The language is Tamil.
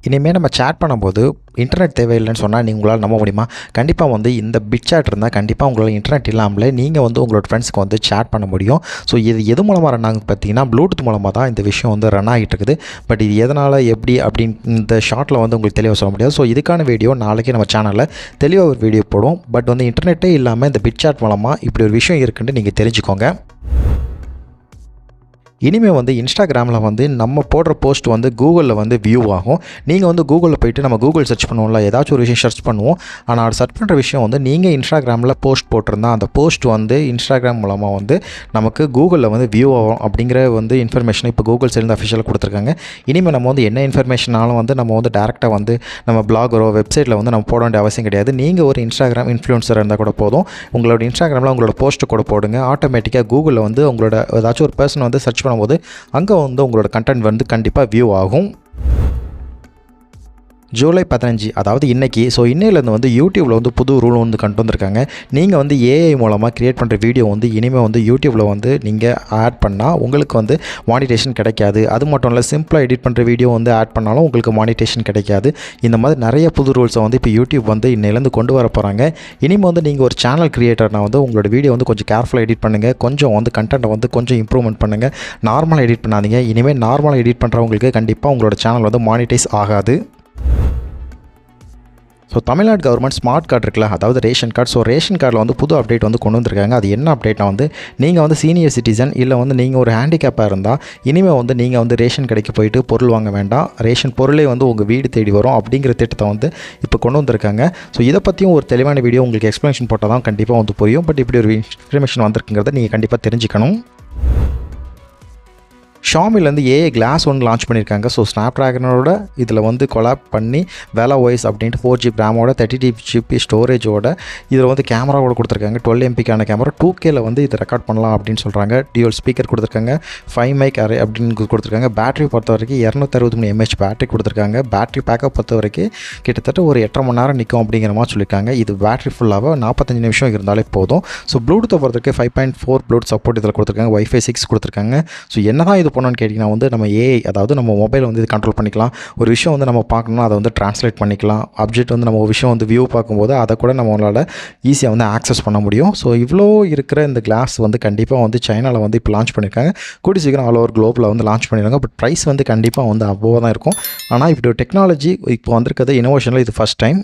இனிமேல் நம்ம சேட் பண்ணும்போது இன்டர்நெட் தேவையில்லைன்னு சொன்னால் உங்களால் நம்ப முடியுமா? கண்டிப்பாக வந்து இந்த பிட்சாட் இருந்தால் கண்டிப்பாக உங்களால் இன்டர்நெட் இல்லாமலே நீங்கள் வந்து உங்களோட ஃப்ரெண்ட்ஸ்க்கு வந்து சேட் பண்ண முடியும். ஸோ இது எது மூலமாக ரன் ஆகும் பார்த்தீங்கன்னா, ப்ளூடூத் மூலமாக தான் இந்த விஷயம் வந்து ரன் ஆகிட்டு இருக்குது. பட் இது எதனால் எப்படி அப்படின்னு இந்த ஷார்ட்டில் வந்து உங்களுக்கு தெளிவாக சொல்ல முடியாது. ஸோ இதுக்கான வீடியோ நாளைக்கு நம்ம சேனலில் தெளிவாக ஒரு வீடியோ போடுவோம். பட் வந்து இன்டர்நெட்டே இல்லாமல் இந்த பிட்சாட் மூலமாக இப்படி ஒரு விஷயம் இருக்குன்னு நீங்கள் தெரிஞ்சுக்கோங்க. இனிமேல் வந்து இன்ஸ்டாகிராமில் வந்து நம்ம போடுற போஸ்ட் வந்து கூகுளில் வந்து வியூ ஆகும். நீங்கள் வந்து கூகுளில் போய்ட்டு நம்ம கூகுள் சர்ச் பண்ணுவோம்ல, ஏதாச்சும் ஒரு விஷயம் சர்ச் பண்ணுவோம். ஆனால் அது சர்ச் பண்ணுற விஷயம் வந்து நீங்கள் இன்ஸ்டாகிராமில் போஸ்ட் போட்டிருந்தா அந்த போஸ்ட் வந்து இன்ஸ்டாகிராம் மூலமாக வந்து நமக்கு கூகுளில் வந்து வியூ ஆகும் அப்படிங்கிற வந்து இன்ஃபர்மேஷன் இப்போ கூகுள் சைட்லேருந்து அஃபிஷியலாக கொடுத்துருக்காங்க. இனிமேல் நம்ம வந்து என்ன இன்ஃபர்மேஷனாலும் வந்து நம்ம வந்து டேரெக்டாக வந்து நம்ம பிளாகரோ வெப்சைட்டில் வந்து நம்ம போட வேண்டிய அவசியம் கிடையாது. நீங்கள் ஒரு இன்ஸ்டாகிராம் இன்ஃப்ளூயன்சர் இருந்தால் கூட போதும். உங்களோட இன்ஸ்டாகிராமில் உங்களோட போஸ்ட்டு கூட போடுங்க. ஆட்டோமேட்டிக்காக கூகுளில் வந்து உங்களோட ஏதாச்சும் ஒரு பர்சன் வந்து சர்ச் பண்ணும்போது அங்கே வந்து உங்களோட கண்டென்ட் வந்து கண்டிப்பாக வியூ ஆகும். ஜூலை 15 அதாவது இன்றைக்கி. ஸோ இன்னையிலேருந்து வந்து யூடியூப்பில் வந்து புது ரூல் வந்து கொண்டு வந்திருக்காங்க. நீங்கள் வந்து ஏஐ மூலமாக க்ரியேட் பண்ணுற வீடியோ வந்து இனிமேல் வந்து யூடியூப்பில் வந்து நீங்கள் ஆட் பண்ணால் உங்களுக்கு வந்து மானிட்டேஷன் கிடைக்காது. அது மட்டும் இல்லை, சிம்பிளாக எடிட் பண்ணுற வீடியோ வந்து ஆட் பண்ணாலும் உங்களுக்கு மானிட்டேஷன் கிடைக்காது. இந்த மாதிரி நிறைய புது ரூல்ஸை வந்து இப்போ யூடியூப் வந்து இன்னையிலேருந்து கொண்டு வர போகிறாங்க. இனிமேல் வந்து நீங்கள் ஒரு சேனல் க்ரியேட்டர்னால் வந்து உங்களோட வீடியோ வந்து கொஞ்சம் கேர்ஃபுல்லாக எடிட் பண்ணுங்கள். கொஞ்சம் வந்து கண்டென்ட்டை வந்து கொஞ்சம் இம்ப்ரூவ்மெண்ட் பண்ணுங்கள். நார்மலாக எடிட் பண்ணாதீங்க. இனிமேல் நார்மலாக எடிட் பண்ணுறவங்களுக்கு கண்டிப்பாக உங்களோட சேனல் வந்து மானிட்டைஸ் ஆகாது. So Tamil Nadu government smart card இருக்குல்ல, அதாவது ரேஷன் கார்டு. ஸோ ரேஷன் கார்டில் வந்து புது அப்டேட் வந்து கொண்டு வந்திருக்காங்க. அது என்ன அப்டேட்னா வந்து நீங்கள் வந்து சீனியர் சிட்டிசன் இல்லை வந்து நீங்கள் ஒரு ஹேண்டிகேப்பாக இருந்தால் இனிமேல் வந்து நீங்கள் வந்து ரேஷன் கடைக்கு போயிட்டு பொருள் வாங்க வேண்டாம். ரேஷன் பொருளே வந்து உங்கள் வீடு தேடி வரும் அப்படிங்கிற திட்டத்தை வந்து இப்போ கொண்டு வந்திருக்காங்க. ஸோ இதை பற்றியும் ஒரு தெளிவான வீடியோ உங்களுக்கு எக்ஸ்ப்ளனேஷன் போட்டால் தான் கண்டிப்பாக வந்து புரியும். பட் இப்படி ஒரு இன்ஃபர்மேஷன் வந்திருக்குங்கிறத நீங்கள் கண்டிப்பாக தெரிஞ்சுக்கணும். ஷாமிலேருந்து ஏஐ கிளாஸ் ஒன்று லான்ச் பண்ணியிருக்காங்க. ஸோ ஸ்னாப் ட்ராகனோட இதில் வந்து கொலாப் பண்ணி வேலா வாய்ஸ் அப்படின்ட்டு 4GB ரேமோட 32GB ஸ்டோரேஜோட இதில் வந்து கேமராவோட கொடுத்துருக்காங்க. 12MP கேமரா 2Kல வந்து இதை ரெக்கார்ட் பண்ணலாம் அப்படின்னு சொல்கிறாங்க. டியூல் ஸ்பீக்கர் கொடுத்துருக்காங்க. 5 மைக் அரே அப்படின்னு கொடுத்துருக்காங்க. பேட்டரி பொறுத்த வரைக்கும் 263 mAh பேட்டரி கொடுத்துருக்காங்க. பேட்டரி பேக்கப் பொறுத்த வரைக்கும் கிட்டத்தட்ட ஒரு 8.5 மணி நேரம் நிற்கும் அப்படிங்கிற மாதிரி சொல்லியிருக்காங்க. இது பேட்டரி ஃபுல்லாக 45 நிமிஷம் இருந்தாலே போதும். ஸோ ப்ளூடூத்தை பொறுத்த வரைக்கும் 5.4 ப்ளூடூத் சப்போர்ட் இதில் கொடுத்துருக்காங்க. Wi-Fi 6 கொடுத்துருக்காங்க. ஸோ என்ன தான் இது பண்ணணும்னு கேட்டிங்கன்னா வந்து நம்ம ஏஐ, அதாவது நம்ம மொபைல் வந்து இது கண்ட்ரோல் பண்ணிக்கலாம். ஒரு விஷயம் வந்து நம்ம பார்க்கணும்னா அதை வந்து ட்ரான்ஸ்லேட் பண்ணிக்கலாம். ஆப்ஜெக்ட் வந்து நம்ம ஒரு விஷயம் வந்து வியூ பார்க்கும்போது அதை கூட நம்மளால் ஈஸியாக வந்து ஆக்சஸ் பண்ண முடியும். ஸோ இவ்வளோ இருக்கிற இந்த கிளாஸ் வந்து கண்டிப்பாக வந்து சைனாவில் வந்து இப்போ லான்ச் பண்ணியிருக்காங்க. கூடி சீக்கிரம் ஆல் ஓவர் குளோபில் வந்து லான்ச் பண்ணிடுறாங்க. பட் ப்ரைஸ் வந்து கண்டிப்பாக வந்து அவ்வளோ தான் இருக்கும். ஆனால் இப்படி ஒரு டெக்னாலஜி இப்போ வந்திருக்கிறது இனோவேஷனில் இது ஃபஸ்ட் டைம்.